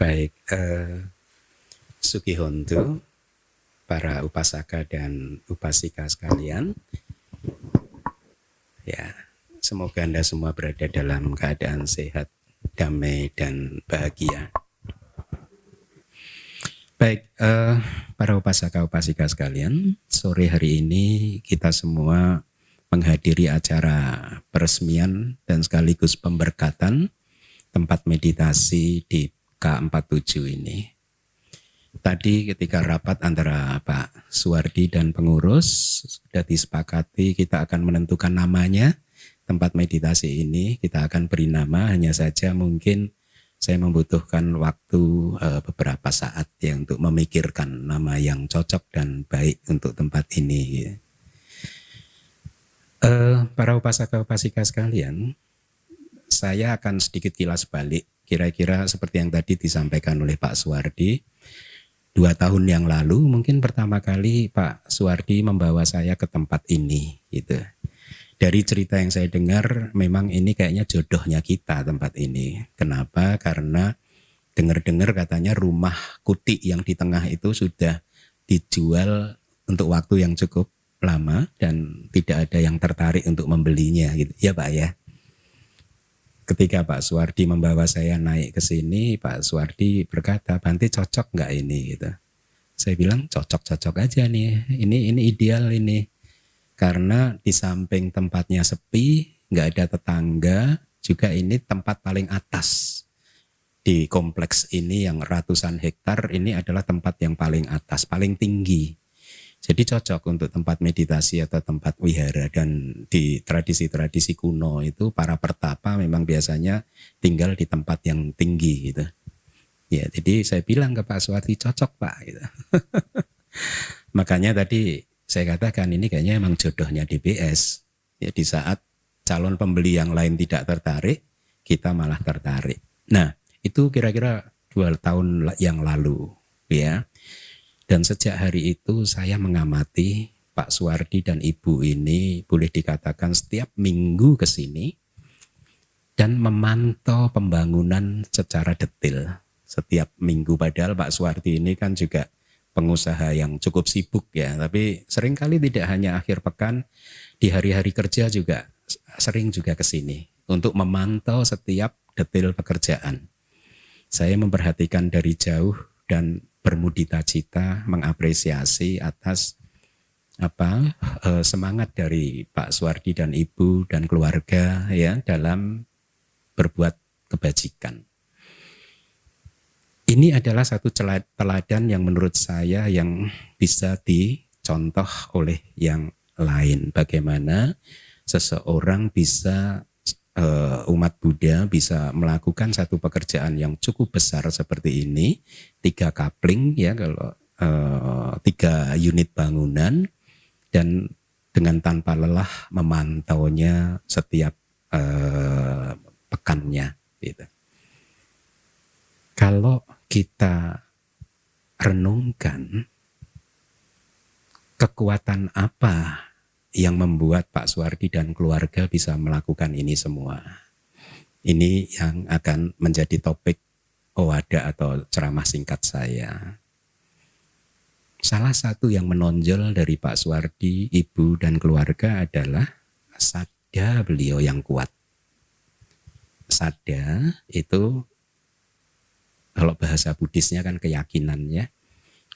Baik, Sugihontu, para upasaka dan upasika sekalian, ya, semoga Anda semua berada dalam keadaan sehat, damai, dan bahagia. Baik, para upasaka upasika sekalian, sore hari ini kita semua menghadiri acara peresmian dan sekaligus pemberkatan tempat meditasi di K47 ini. Tadi ketika rapat antara Pak Suwardi dan pengurus sudah disepakati kita akan menentukan namanya tempat meditasi ini. Kita akan beri nama, hanya saja mungkin saya membutuhkan waktu beberapa saat ya untuk memikirkan nama yang cocok dan baik untuk tempat ini. Para upasaka-upasika sekalian, saya akan sedikit kilas balik, kira-kira seperti yang tadi disampaikan oleh Pak Suwardi. 2 tahun yang lalu mungkin pertama kali Pak Suwardi membawa saya ke tempat ini gitu. Dari cerita yang saya dengar memang ini kayaknya jodohnya kita tempat ini. Kenapa? Karena dengar-dengar katanya rumah kuti yang di tengah itu sudah dijual untuk waktu yang cukup lama dan tidak ada yang tertarik untuk membelinya gitu. Ya Pak ya. Ketika Pak Suwardi membawa saya naik ke sini, Pak Suwardi berkata, "Bante cocok nggak ini?" Gitu. Saya bilang cocok-cocok aja nih. Ini ideal ini. Karena di samping tempatnya sepi, nggak ada tetangga, juga ini tempat paling atas di kompleks ini yang ratusan hektar. Ini adalah tempat yang paling atas, paling tinggi. Jadi cocok untuk tempat meditasi atau tempat wihara. Dan di tradisi-tradisi kuno itu para pertapa memang biasanya tinggal di tempat yang tinggi gitu. Ya, jadi saya bilang ke Pak Suwardi cocok Pak gitu. Makanya tadi saya katakan ini kayaknya emang jodohnya DBS. Ya, di saat calon pembeli yang lain tidak tertarik, kita malah tertarik. Nah, itu kira-kira 2 tahun yang lalu ya. Dan sejak hari itu saya mengamati Pak Suwardi dan Ibu ini boleh dikatakan setiap minggu ke sini dan memantau pembangunan secara detail setiap minggu. Padahal Pak Suwardi ini kan juga pengusaha yang cukup sibuk ya, tapi seringkali tidak hanya akhir pekan, di hari-hari kerja juga sering juga ke sini untuk memantau setiap detail pekerjaan. Saya memperhatikan dari jauh dan bermudita cita mengapresiasi atas semangat dari Pak Suwardi dan Ibu dan keluarga ya dalam berbuat kebajikan. Ini adalah satu teladan yang menurut saya yang bisa dicontoh oleh yang lain. Bagaimana seseorang bisa umat Buddha bisa melakukan satu pekerjaan yang cukup besar seperti ini, 3 kapling ya kalau 3 unit bangunan dan dengan tanpa lelah memantaunya setiap pekannya gitu. Kalau kita renungkan kekuatan apa yang membuat Pak Suwardi dan keluarga bisa melakukan ini semua. Ini yang akan menjadi topik owada atau ceramah singkat saya. Salah satu yang menonjol dari Pak Suwardi, Ibu dan keluarga adalah sadha beliau yang kuat. Sadha itu kalau bahasa Buddhisnya kan keyakinannya.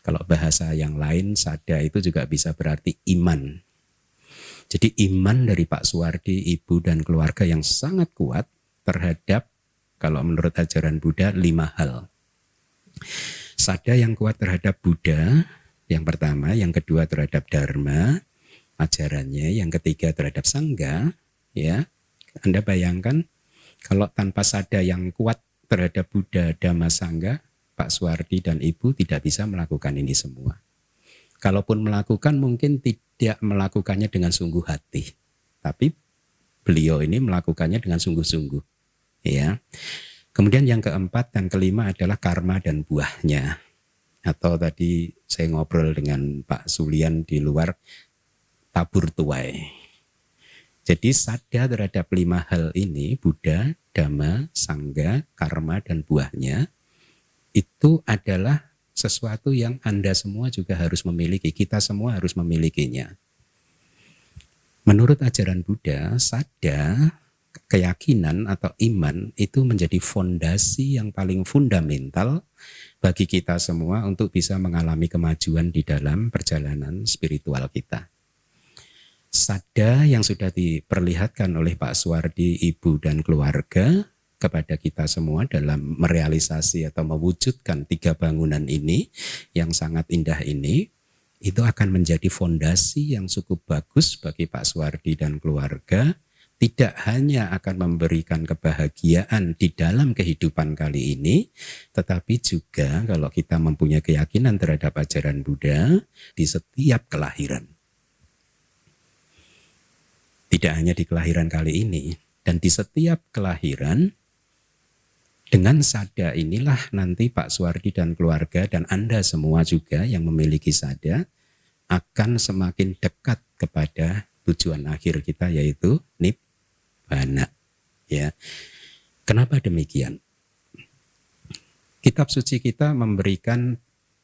Kalau bahasa yang lain sadha itu juga bisa berarti iman. Jadi iman dari Pak Suwardi, Ibu dan keluarga yang sangat kuat terhadap kalau menurut ajaran Buddha 5 hal. Sadha yang kuat terhadap Buddha, yang pertama, yang kedua terhadap Dharma, ajarannya, yang ketiga terhadap Sangha, ya. Anda bayangkan kalau tanpa sadha yang kuat terhadap Buddha, Dhamma, Sangha, Pak Suwardi dan Ibu tidak bisa melakukan ini semua. Kalaupun melakukan mungkin tidak melakukannya dengan sungguh hati. Tapi beliau ini melakukannya dengan sungguh-sungguh. Ya. Kemudian yang keempat dan kelima adalah karma dan buahnya. Atau tadi saya ngobrol dengan Pak Sulian di luar, tabur tuai. Jadi sadar terhadap 5 hal ini, Buddha, Dhamma, Sangha, karma dan buahnya. itu adalah sesuatu yang Anda semua juga harus memiliki, kita semua harus memilikinya. Menurut ajaran Buddha, sadda, keyakinan atau iman itu menjadi fondasi yang paling fundamental bagi kita semua untuk bisa mengalami kemajuan di dalam perjalanan spiritual kita. Sadda yang sudah diperlihatkan oleh Pak Suwardi, Ibu dan keluarga kepada kita semua dalam merealisasi atau mewujudkan 3 bangunan ini yang sangat indah ini, itu akan menjadi fondasi yang cukup bagus bagi Pak Suwardi dan keluarga. Tidak hanya akan memberikan kebahagiaan di dalam kehidupan kali ini, tetapi juga kalau kita mempunyai keyakinan terhadap ajaran Buddha di setiap kelahiran. Tidak hanya di kelahiran kali ini, dan di setiap kelahiran, dengan sadda inilah nanti Pak Suwardi dan keluarga dan Anda semua juga yang memiliki sadda akan semakin dekat kepada tujuan akhir kita, yaitu Nibbana. Ya. Kenapa demikian? Kitab suci kita memberikan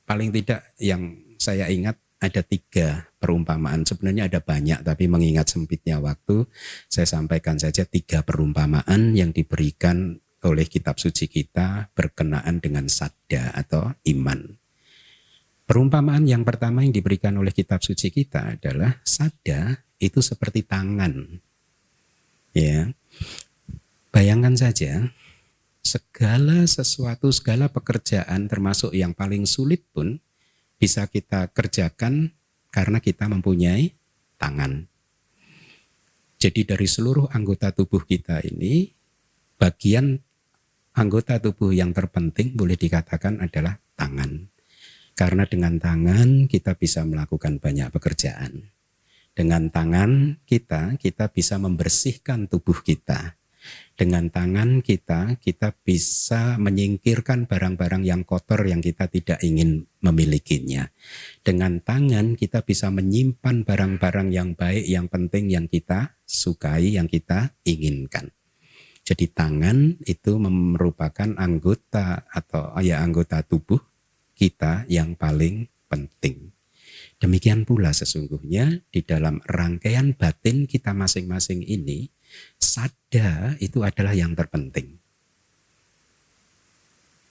paling tidak yang saya ingat ada 3 perumpamaan. Sebenarnya ada banyak, tapi mengingat sempitnya waktu, saya sampaikan saja 3 perumpamaan yang diberikan oleh kitab suci kita berkenaan dengan sadda atau iman. Perumpamaan yang pertama yang diberikan oleh kitab suci kita adalah sadda itu seperti tangan. Ya. Bayangkan saja, segala sesuatu, segala pekerjaan termasuk yang paling sulit pun bisa kita kerjakan karena kita mempunyai tangan. Jadi dari seluruh anggota tubuh kita ini, bagian anggota tubuh yang terpenting boleh dikatakan adalah tangan. Karena dengan tangan kita bisa melakukan banyak pekerjaan. Dengan tangan kita bisa membersihkan tubuh kita. Dengan tangan kita bisa menyingkirkan barang-barang yang kotor yang kita tidak ingin memilikinya. Dengan tangan kita bisa menyimpan barang-barang yang baik, yang penting, yang kita sukai, yang kita inginkan. Jadi tangan itu merupakan anggota atau anggota tubuh kita yang paling penting. Demikian pula sesungguhnya di dalam rangkaian batin kita masing-masing ini, sadda itu adalah yang terpenting.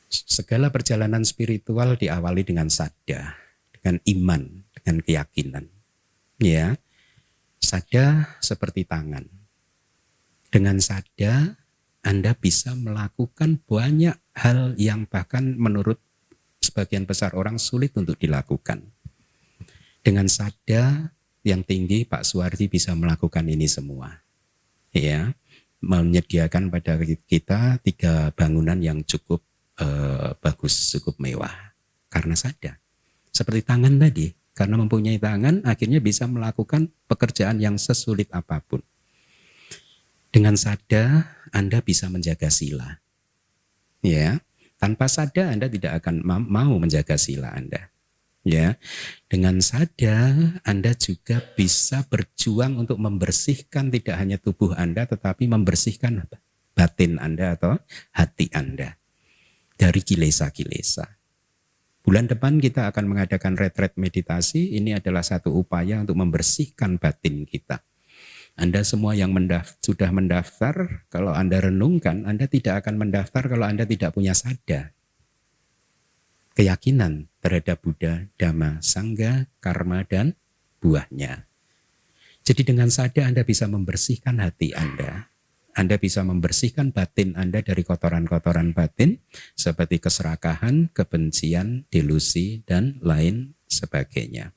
Segala perjalanan spiritual diawali dengan sadda, dengan iman, dengan keyakinan. Ya, sadda seperti tangan. Dengan sadda Anda bisa melakukan banyak hal yang bahkan menurut sebagian besar orang sulit untuk dilakukan. Dengan sadda yang tinggi, Pak Suwardi bisa melakukan ini semua. Ya, menyediakan pada kita 3 bangunan yang cukup bagus, cukup mewah. Karena sadda. Seperti tangan tadi, karena mempunyai tangan, akhirnya bisa melakukan pekerjaan yang sesulit apapun. Dengan sadda, Anda bisa menjaga sila. Ya, tanpa sadda Anda tidak akan mau menjaga sila Anda. Ya, dengan sadda Anda juga bisa berjuang untuk membersihkan tidak hanya tubuh Anda, tetapi membersihkan batin Anda atau hati Anda dari kilesa-kilesa. Bulan depan kita akan mengadakan retret meditasi. Ini adalah satu upaya untuk membersihkan batin kita. Anda semua yang sudah mendaftar, kalau Anda renungkan, Anda tidak akan mendaftar kalau Anda tidak punya sadda. Keyakinan terhadap Buddha, Dhamma, Sangha, karma, dan buahnya. Jadi dengan sadda Anda bisa membersihkan hati Anda. Anda bisa membersihkan batin Anda dari kotoran-kotoran batin seperti keserakahan, kebencian, delusi, dan lain sebagainya.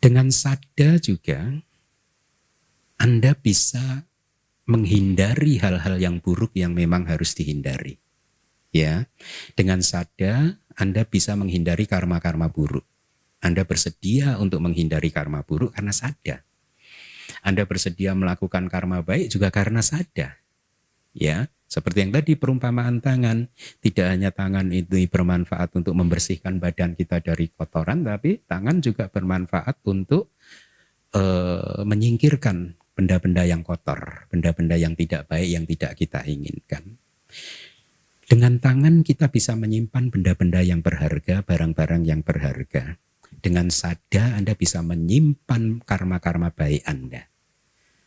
Dengan sadda juga Anda bisa menghindari hal-hal yang buruk yang memang harus dihindari. Ya, dengan sadda Anda bisa menghindari karma-karma buruk. Anda bersedia untuk menghindari karma buruk karena sadda. Anda bersedia melakukan karma baik juga karena sadda. Ya, seperti yang tadi perumpamaan tangan, tidak hanya tangan itu bermanfaat untuk membersihkan badan kita dari kotoran, tapi tangan juga bermanfaat untuk menyingkirkan benda-benda yang kotor, benda-benda yang tidak baik yang tidak kita inginkan. Dengan tangan kita bisa menyimpan benda-benda yang berharga, barang-barang yang berharga. Dengan sada Anda bisa menyimpan karma-karma baik Anda.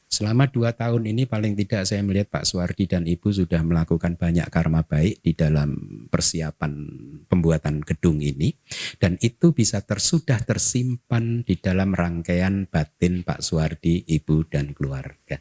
Selama 2 tahun ini paling tidak saya melihat Pak Suwardi dan Ibu sudah melakukan banyak karma baik di dalam persiapan pembuatan gedung ini. Dan itu bisa sudah tersimpan di dalam rangkaian batin Pak Suwardi, Ibu, dan keluarga.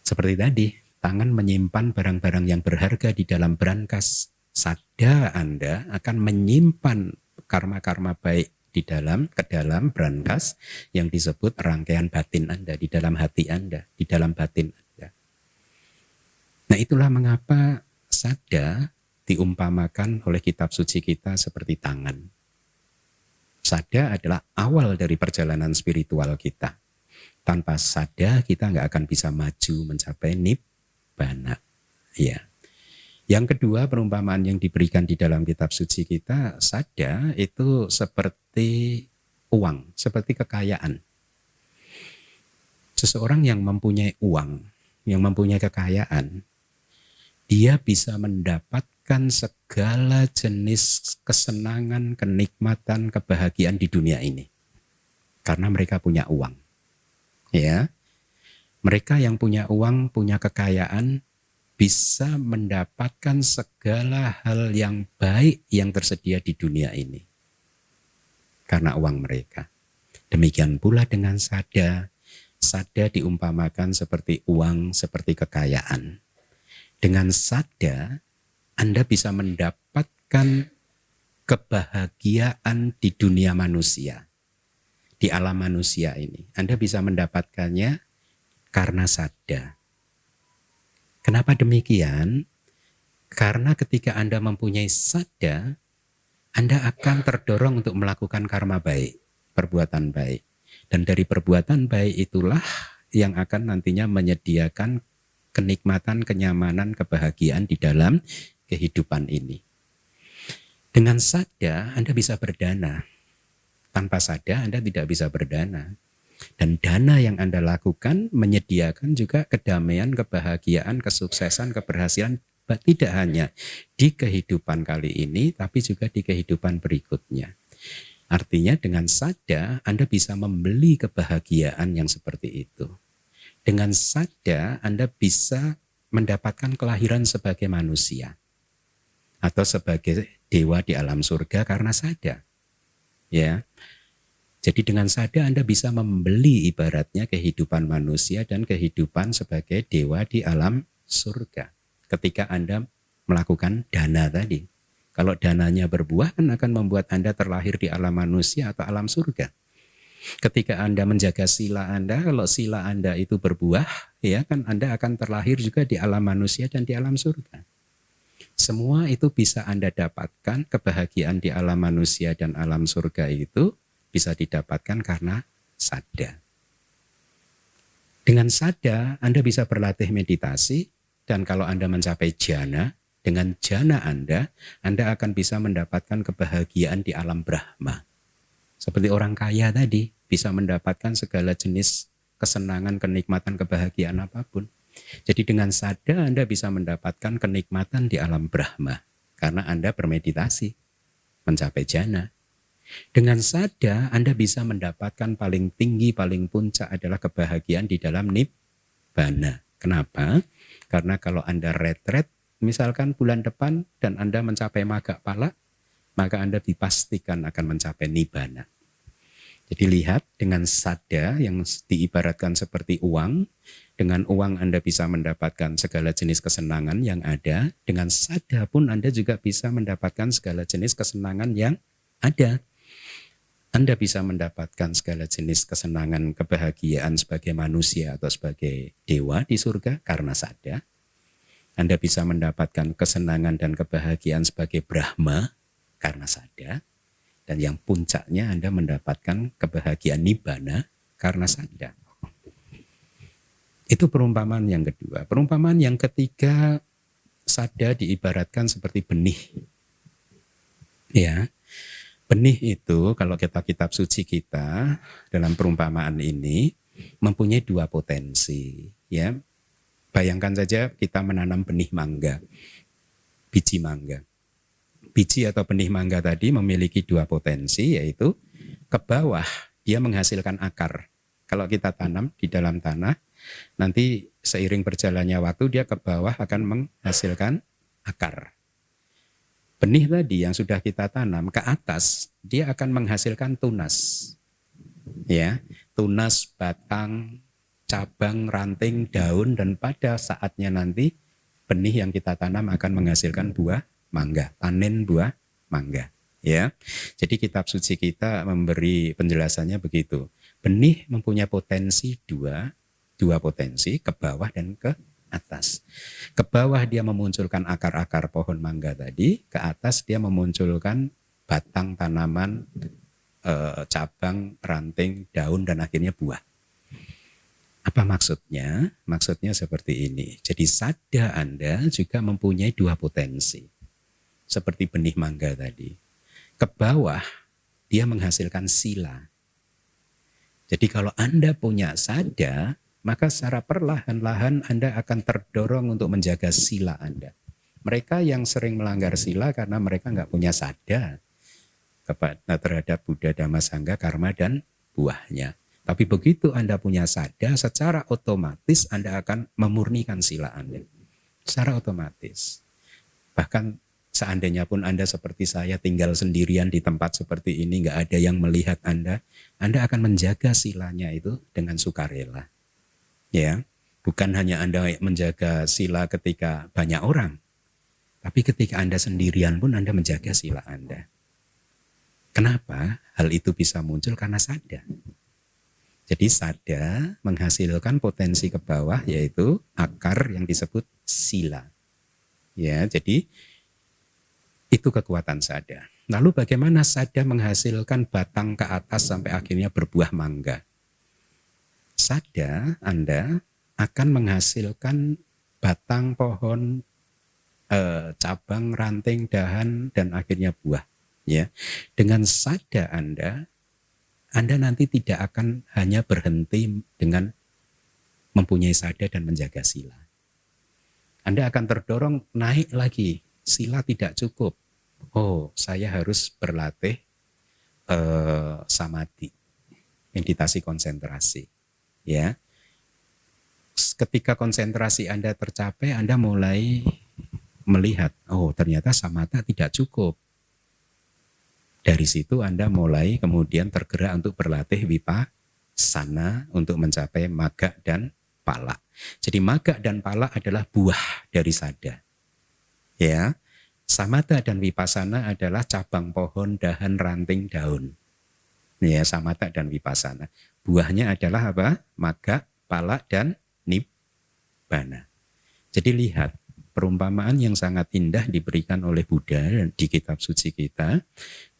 Seperti tadi, tangan menyimpan barang-barang yang berharga di dalam brankas. Sada Anda akan menyimpan karma-karma baik ke dalam brankas yang disebut rangkaian batin Anda, di dalam hati Anda, di dalam batin Anda. Nah, itulah mengapa sada diumpamakan oleh kitab suci kita seperti tangan. Sada adalah awal dari perjalanan spiritual kita. Tanpa sada kita nggak akan bisa maju mencapai nibbana. Ya. Yang kedua, perumpamaan yang diberikan di dalam kitab suci kita, sada itu seperti uang, seperti kekayaan. Seseorang yang mempunyai uang, yang mempunyai kekayaan, dia bisa mendapatkan segala jenis kesenangan, kenikmatan, kebahagiaan di dunia ini. Karena mereka punya uang. Ya, mereka yang punya uang, punya kekayaan, bisa mendapatkan segala hal yang baik yang tersedia di dunia ini karena uang mereka. Demikian pula dengan sada. Sada diumpamakan seperti uang, seperti kekayaan. Dengan sada Anda bisa mendapatkan kebahagiaan di dunia manusia, di alam manusia ini. Anda bisa mendapatkannya karena sada. Kenapa demikian? Karena ketika Anda mempunyai sada, Anda akan terdorong untuk melakukan karma baik, perbuatan baik. Dan dari perbuatan baik itulah yang akan nantinya menyediakan kenikmatan, kenyamanan, kebahagiaan di dalam kehidupan ini. Dengan sada Anda bisa berdana. Tanpa sada Anda tidak bisa berdana. Dan dana yang Anda lakukan menyediakan juga kedamaian, kebahagiaan, kesuksesan, keberhasilan. Tidak hanya di kehidupan kali ini, tapi juga di kehidupan berikutnya. Artinya dengan sada Anda bisa membeli kebahagiaan yang seperti itu. Dengan sada Anda bisa mendapatkan kelahiran sebagai manusia. Atau sebagai dewa di alam surga karena sada. Ya, jadi dengan sada Anda bisa membeli ibaratnya kehidupan manusia dan kehidupan sebagai dewa di alam surga. Ketika Anda melakukan dana tadi. Kalau dananya berbuah kan akan membuat Anda terlahir di alam manusia atau alam surga. Ketika Anda menjaga sila Anda, kalau sila Anda itu berbuah, ya kan Anda akan terlahir juga di alam manusia dan di alam surga. Semua itu bisa Anda dapatkan, kebahagiaan di alam manusia dan alam surga itu bisa didapatkan karena sada. Dengan sada Anda bisa berlatih meditasi, dan kalau Anda mencapai jhana, dengan jhana Anda akan bisa mendapatkan kebahagiaan di alam Brahma. Seperti orang kaya tadi, bisa mendapatkan segala jenis kesenangan, kenikmatan, kebahagiaan apapun. Jadi dengan sada Anda bisa mendapatkan kenikmatan di alam Brahma karena Anda bermeditasi mencapai jhana. Dengan sada Anda bisa mendapatkan paling tinggi, paling puncak adalah kebahagiaan di dalam nibbana. Kenapa? Karena kalau Anda retret, misalkan bulan depan dan Anda mencapai magga pala, maka Anda dipastikan akan mencapai nibbana. Jadi lihat, dengan sada yang diibaratkan seperti uang, dengan uang Anda bisa mendapatkan segala jenis kesenangan yang ada, dengan sada pun Anda juga bisa mendapatkan segala jenis kesenangan yang ada. Anda bisa mendapatkan segala jenis kesenangan, kebahagiaan sebagai manusia atau sebagai dewa di surga karena sada. Anda bisa mendapatkan kesenangan dan kebahagiaan sebagai Brahma karena sada. Dan yang puncaknya Anda mendapatkan kebahagiaan nibbana karena sada. Itu perumpamaan yang kedua. Perumpamaan yang ketiga, sada diibaratkan seperti benih. Ya, benih itu kalau kitab suci kita dalam perumpamaan ini mempunyai dua potensi. Ya, bayangkan saja kita menanam benih mangga. biji mangga. Biji atau benih mangga tadi memiliki dua potensi, yaitu ke bawah dia menghasilkan akar. Kalau kita tanam di dalam tanah, nanti seiring berjalannya waktu dia ke bawah akan menghasilkan akar. Benih tadi yang sudah kita tanam ke atas, dia akan menghasilkan tunas. Ya, tunas, batang, cabang, ranting, daun, dan pada saatnya nanti benih yang kita tanam akan menghasilkan buah mangga, panen buah mangga. Ya, jadi kitab suci kita memberi penjelasannya begitu. Benih mempunyai potensi dua potensi, ke bawah dan ke atas. Ke bawah dia memunculkan akar-akar pohon mangga tadi, ke atas dia memunculkan batang tanaman, cabang, ranting, daun, dan akhirnya buah. Apa maksudnya? Maksudnya seperti ini. Jadi sada Anda juga mempunyai dua potensi. Seperti benih mangga tadi. Ke bawah dia menghasilkan sila. Jadi kalau Anda punya sada, maka secara perlahan-lahan Anda akan terdorong untuk menjaga sila Anda. Mereka yang sering melanggar sila karena mereka nggak punya sada terhadap Buddha, Dhamma, Sangha, karma, dan buahnya. Tapi begitu Anda punya sada, secara otomatis Anda akan memurnikan sila Anda. Secara otomatis. Bahkan seandainya pun Anda seperti saya tinggal sendirian di tempat seperti ini, nggak ada yang melihat Anda akan menjaga silanya itu dengan sukarela. Ya, bukan hanya Anda menjaga sila ketika banyak orang, tapi ketika Anda sendirian pun Anda menjaga sila Anda. Kenapa hal itu bisa muncul? Karena sada. Jadi sada menghasilkan potensi ke bawah, yaitu akar yang disebut sila. Ya, jadi itu kekuatan sada. Lalu bagaimana sada menghasilkan batang ke atas sampai akhirnya berbuah mangga? Sada Anda akan menghasilkan batang pohon, cabang, ranting, dahan, dan akhirnya buah. Ya, dengan sada Anda nanti tidak akan hanya berhenti dengan mempunyai sada dan menjaga sila. Anda akan terdorong naik lagi. Sila tidak cukup. Oh, saya harus berlatih samadhi, meditasi konsentrasi. Ya, ketika konsentrasi Anda tercapai, Anda mulai melihat, oh ternyata samatha tidak cukup. Dari situ Anda mulai kemudian tergerak untuk berlatih vipassana untuk mencapai magga dan pala. Jadi magga dan pala adalah buah dari sada. Ya, samatha dan vipassana adalah cabang pohon, dahan, ranting, daun. Ya, samatha dan vipassana. Buahnya adalah apa? Magga, pala, dan nibbana. Jadi lihat, perumpamaan yang sangat indah diberikan oleh Buddha di kitab suci kita,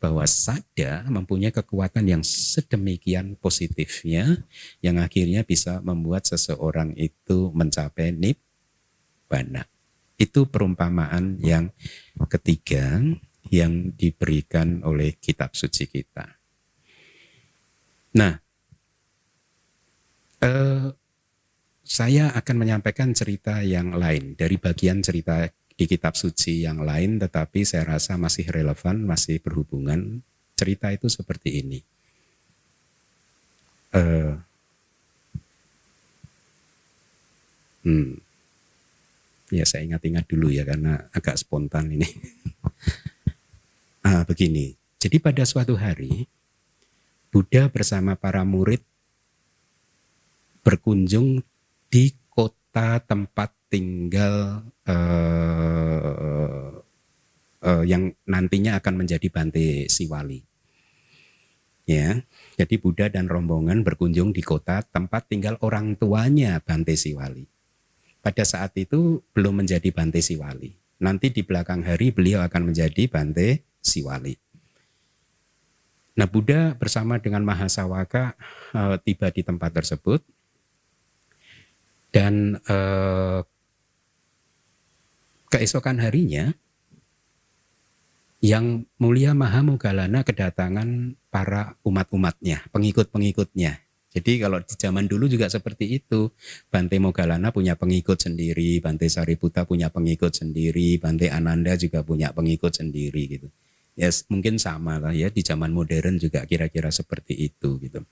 bahwa sada mempunyai kekuatan yang sedemikian positifnya, yang akhirnya bisa membuat seseorang itu mencapai nibbana. Itu perumpamaan yang ketiga yang diberikan oleh kitab suci kita. Nah, saya akan menyampaikan cerita yang lain dari bagian cerita di kitab suci yang lain, tetapi saya rasa masih relevan, masih berhubungan. Cerita itu seperti ini. Ya saya ingat-ingat dulu ya karena agak spontan ini. Begini, jadi pada suatu hari Buddha bersama para murid berkunjung di kota tempat tinggal yang nantinya akan menjadi Bante Siwali. Ya, jadi Buddha dan rombongan berkunjung di kota tempat tinggal orang tuanya Bante Siwali. Pada saat itu belum menjadi Bante Siwali. Nanti di belakang hari beliau akan menjadi Bante Siwali. Nah, Buddha bersama dengan Mahasawaka tiba di tempat tersebut. Dan keesokan harinya, Yang Mulia Mahamoggallana kedatangan para umat-umatnya, pengikut-pengikutnya. Jadi kalau di zaman dulu juga seperti itu. Bante Moggallana punya pengikut sendiri, Bante Sariputta punya pengikut sendiri, Bante Ananda juga punya pengikut sendiri gitu. Ya mungkin sama lah ya, di zaman modern juga kira-kira seperti itu gitu.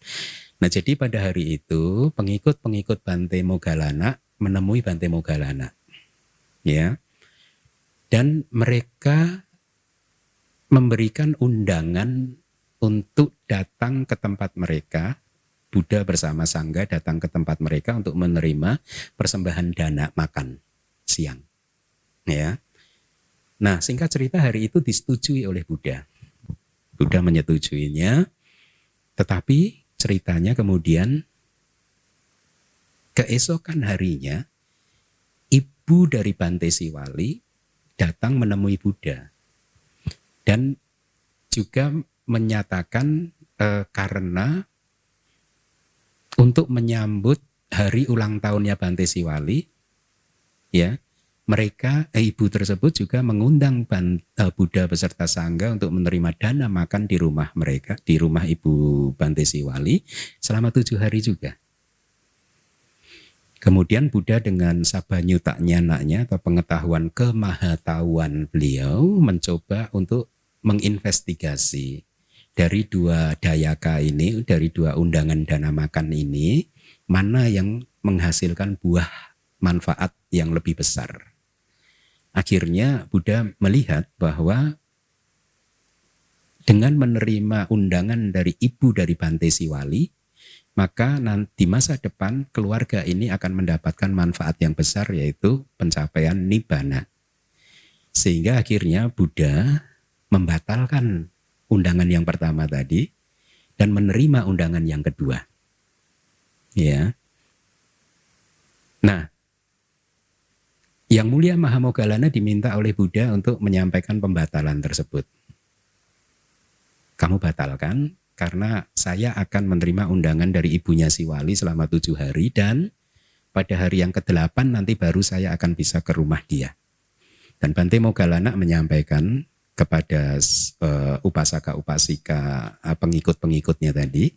Nah jadi pada hari itu pengikut-pengikut Bante Moggallana menemui Bante Moggallana, ya, dan mereka memberikan undangan untuk datang ke tempat mereka. Buddha bersama Sangga datang ke tempat mereka untuk menerima persembahan dana makan siang. Ya. Nah, singkat cerita hari itu disetujui oleh Buddha. Buddha menyetujuinya, tetapi ceritanya kemudian keesokan harinya ibu dari Bante Siwali datang menemui Buddha dan juga menyatakan karena untuk menyambut hari ulang tahunnya Bante Siwali, ya, mereka ibu tersebut juga mengundang Buddha beserta Sangga untuk menerima dana makan di rumah mereka, di rumah ibu Bante Siwali selama 7 hari juga. Kemudian Buddha dengan sabanyuta nyananya atau pengetahuan kemahatauan beliau mencoba untuk menginvestigasi dari 2 dayaka ini, dari 2 undangan dana makan ini, mana yang menghasilkan buah manfaat yang lebih besar. Akhirnya Buddha melihat bahwa dengan menerima undangan dari ibu dari Bante Siwali, maka nanti di masa depan keluarga ini akan mendapatkan manfaat yang besar, yaitu pencapaian nibbana. Sehingga akhirnya Buddha membatalkan undangan yang pertama tadi dan menerima undangan yang kedua. Ya. Nah, Yang Mulia Mahamoggallana diminta oleh Buddha untuk menyampaikan pembatalan tersebut. Kamu batalkan karena saya akan menerima undangan dari ibunya Siwali selama 7 hari dan pada hari yang ke-8 nanti baru saya akan bisa ke rumah dia. Dan Bante Moggallana menyampaikan kepada upasaka-upasika pengikut-pengikutnya tadi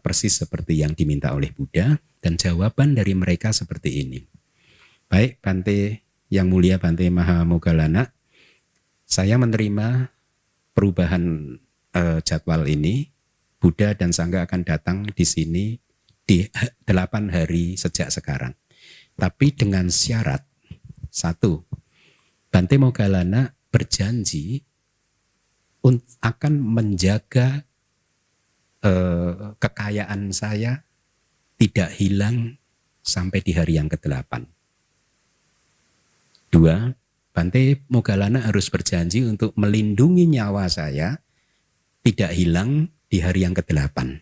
persis seperti yang diminta oleh Buddha, dan jawaban dari mereka seperti ini. Baik Bante Yang Mulia Bante Mahamoggallana, saya menerima perubahan jadwal ini. Buddha dan Sangga akan datang di sini di 8 hari sejak sekarang. Tapi dengan syarat, 1, Bante Moggallana berjanji akan menjaga kekayaan saya tidak hilang sampai di hari yang ke-8. 2, Bante Moggallana harus berjanji untuk melindungi nyawa saya tidak hilang di hari yang ke-8.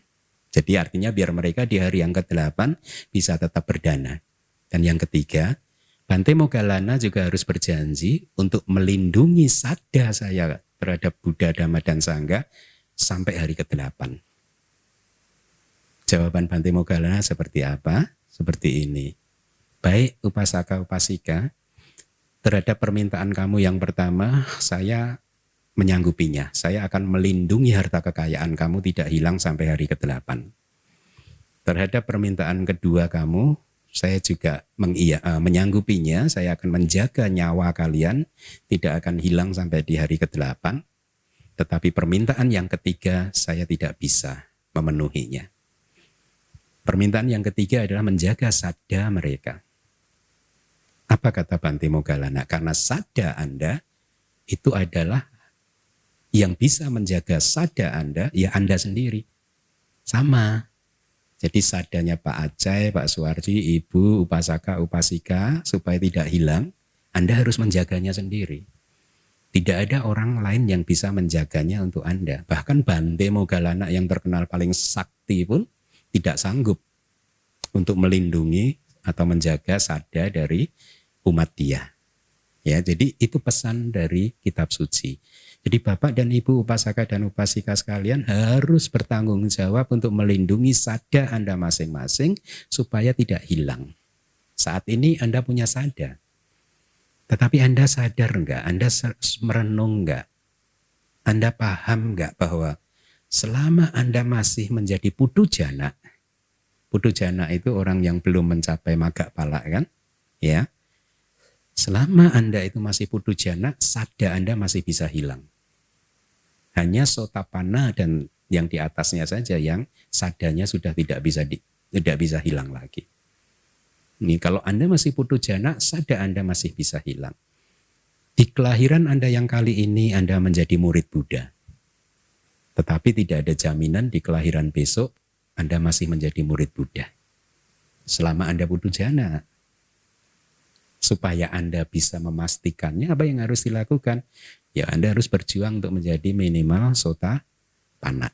Jadi artinya biar mereka di hari yang ke-8 bisa tetap berdana. Dan yang ketiga, Bante Moggallana juga harus berjanji untuk melindungi sada saya terhadap Buddha, Dhamma, dan Sangga sampai hari ke-8. Jawaban Bante Moggallana seperti apa? Seperti ini. Baik upasaka-upasika, terhadap permintaan kamu yang pertama, saya menyanggupinya. Saya akan melindungi harta kekayaan kamu tidak hilang sampai hari ke-8. Terhadap permintaan kedua kamu, saya juga menyanggupinya. Saya akan menjaga nyawa kalian tidak akan hilang sampai di hari ke-8. Tetapi permintaan yang ketiga saya tidak bisa memenuhinya. Permintaan yang ketiga adalah menjaga sada mereka. Apa kata Bante Moggallana? Karena sada Anda itu adalah yang bisa menjaga sada Anda, ya Anda sendiri. Sama. Jadi sadanya Pak Acai, Pak Suwardi, Ibu, Upasaka, Upasika, supaya tidak hilang, Anda harus menjaganya sendiri. Tidak ada orang lain yang bisa menjaganya untuk Anda. Bahkan Bante Moggallana yang terkenal paling sakti pun tidak sanggup untuk melindungi atau menjaga sada dari umat dia. Ya, jadi itu pesan dari kitab suci. Jadi Bapak dan Ibu upasaka dan upasika sekalian harus bertanggung jawab untuk melindungi sada Anda masing-masing supaya tidak hilang. Saat ini Anda punya sada. Tetapi Anda sadar enggak? Anda merenung enggak? Anda paham enggak bahwa Selama Anda masih menjadi putu jana itu orang yang belum mencapai maga pala kan, ya. Selama Anda itu masih putu jana, sada Anda masih bisa hilang. Hanya sotapana dan yang di atasnya saja yang sadanya sudah tidak bisa hilang lagi. Ini kalau Anda masih putu jana, sada Anda masih bisa hilang. Di kelahiran Anda yang kali ini Anda menjadi murid Buddha. Tetapi tidak ada jaminan di kelahiran besok Anda masih menjadi murid Buddha. Selama Anda putu jana. Supaya Anda bisa memastikannya, apa yang harus dilakukan? Ya, Anda harus berjuang untuk menjadi minimal sotapana.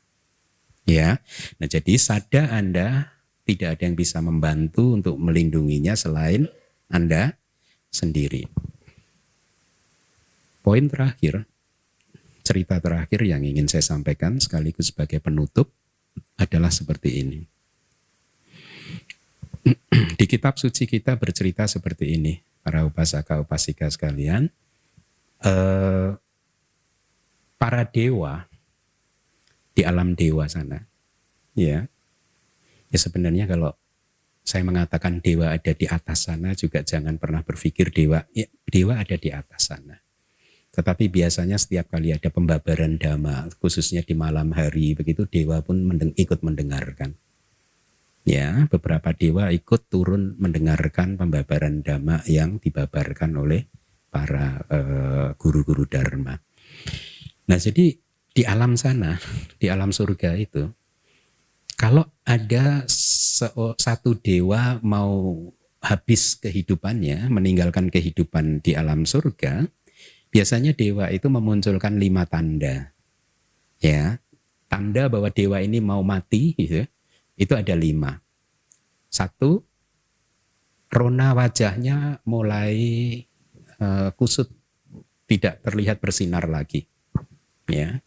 Ya. Nah, jadi sada Anda tidak ada yang bisa membantu untuk melindunginya selain Anda sendiri. Poin terakhir, cerita terakhir yang ingin saya sampaikan sekaligus sebagai penutup adalah seperti ini. Di kitab suci kita bercerita seperti ini, para upasaka upasika sekalian. Para dewa di alam dewa sana, ya sebenarnya kalau saya mengatakan dewa ada di atas sana juga jangan pernah berpikir dewa ada di atas sana. Tetapi biasanya setiap kali ada pembabaran dhamma, khususnya di malam hari begitu, dewa pun ikut mendengarkan. Ya, beberapa dewa ikut turun mendengarkan pembabaran dhamma yang dibabarkan oleh para guru-guru dharma. Nah, jadi di alam sana, di alam surga itu, kalau ada satu dewa mau habis kehidupannya, meninggalkan kehidupan di alam surga, biasanya dewa itu memunculkan 5 tanda. Ya, tanda bahwa dewa ini mau mati gitu, itu ada 5. 1, rona wajahnya mulai kusut, tidak terlihat bersinar lagi. Ya.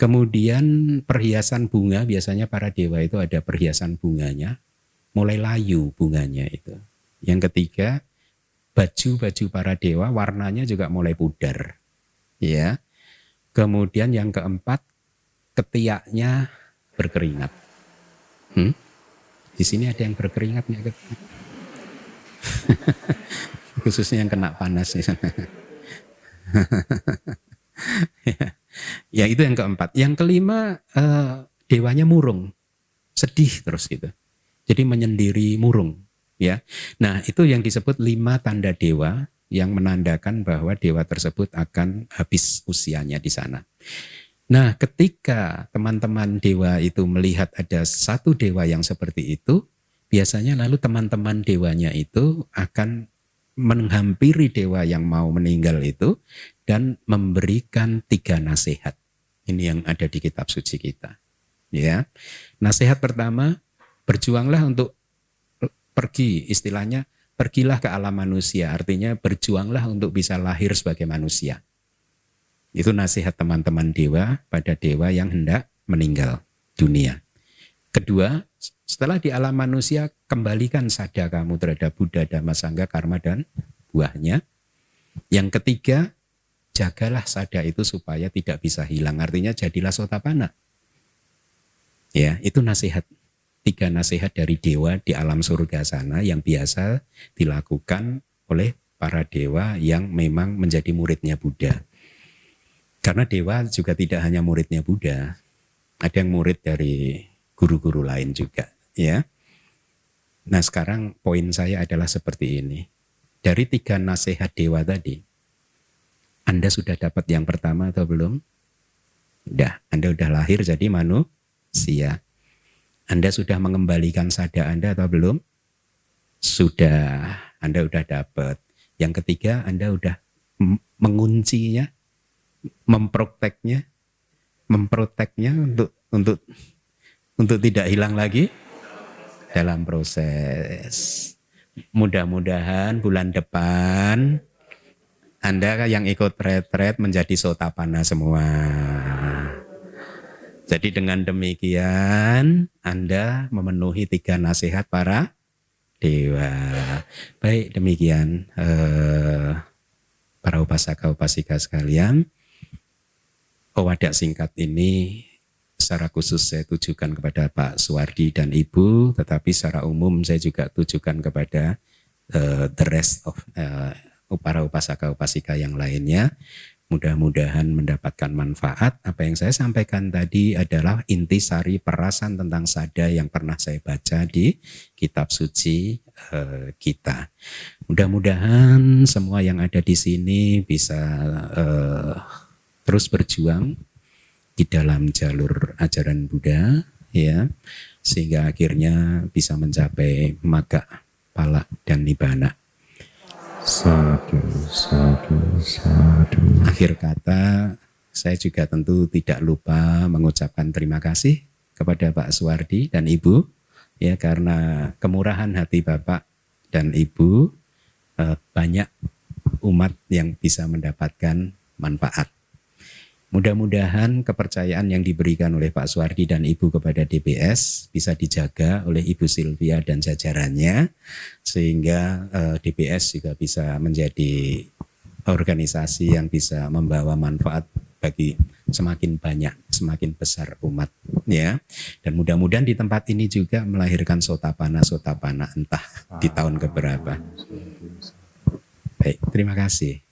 Kemudian perhiasan bunga, biasanya para dewa itu ada perhiasan bunganya, mulai layu bunganya itu. Yang ketiga, baju-baju para dewa warnanya juga mulai pudar. Ya. Kemudian yang keempat, ketiaknya berkeringat. Di sini ada yang berkeringat nggak? Khususnya yang kena panas di sana. Ya, itu yang keempat. Yang kelima, dewanya murung, sedih terus gitu. Jadi menyendiri murung. Ya, nah itu yang disebut 5 tanda dewa yang menandakan bahwa dewa tersebut akan habis usianya di sana. Nah, ketika teman-teman dewa itu melihat ada satu dewa yang seperti itu, biasanya lalu teman-teman dewanya itu akan menghampiri dewa yang mau meninggal itu dan memberikan 3 nasihat. Ini yang ada di kitab suci kita. Ya. Nasihat pertama, berjuanglah untuk pergi, istilahnya pergilah ke alam manusia, artinya berjuanglah untuk bisa lahir sebagai manusia. Itu nasihat teman-teman dewa pada dewa yang hendak meninggal dunia. Kedua, setelah di alam manusia, kembalikan sada kamu terhadap Buddha, Dhamma, Sangha, karma, dan buahnya. Yang ketiga, jagalah sada itu supaya tidak bisa hilang. Artinya jadilah sotapana. Ya, itu nasihat. 3 nasihat dari dewa di alam surga sana yang biasa dilakukan oleh para dewa yang memang menjadi muridnya Buddha. Karena dewa juga tidak hanya muridnya Buddha, ada yang murid dari guru-guru lain juga, ya. Nah, sekarang poin saya adalah seperti ini. Dari 3 nasihat dewa tadi, Anda sudah dapat yang pertama atau belum? Anda sudah lahir jadi manusia. Anda sudah mengembalikan sada Anda atau belum? Sudah, Anda sudah dapat. Yang ketiga, Anda sudah menguncinya, memproteknya untuk tidak hilang lagi dalam proses. Mudah-mudahan bulan depan Anda yang ikut retret menjadi sotapana semua. Jadi dengan demikian Anda memenuhi 3 nasihat para dewa. Baik, demikian para upasaka upasika sekalian. Pewadak singkat ini secara khusus saya tujukan kepada Pak Suwardi dan Ibu, tetapi secara umum saya juga tujukan kepada the rest of para upasaka-upasika yang lainnya. Mudah-mudahan mendapatkan manfaat. Apa yang saya sampaikan tadi adalah intisari perasan tentang sada yang pernah saya baca di kitab suci kita. Mudah-mudahan semua yang ada di sini bisa terus berjuang di dalam jalur ajaran Buddha, ya, sehingga akhirnya bisa mencapai magga, pala, dan nibbana. Sadu, sadu, sadu. Akhir kata, saya juga tentu tidak lupa mengucapkan terima kasih kepada Pak Suwardi dan Ibu, ya, karena kemurahan hati Bapak dan Ibu, banyak umat yang bisa mendapatkan manfaat. Mudah-mudahan kepercayaan yang diberikan oleh Pak Suwardi dan Ibu kepada DBS bisa dijaga oleh Ibu Sylvia dan jajarannya, sehingga DBS juga bisa menjadi organisasi yang bisa membawa manfaat bagi semakin banyak, semakin besar umat, ya. Dan mudah-mudahan di tempat ini juga melahirkan sotapana entah di tahun keberapa. Baik, terima kasih.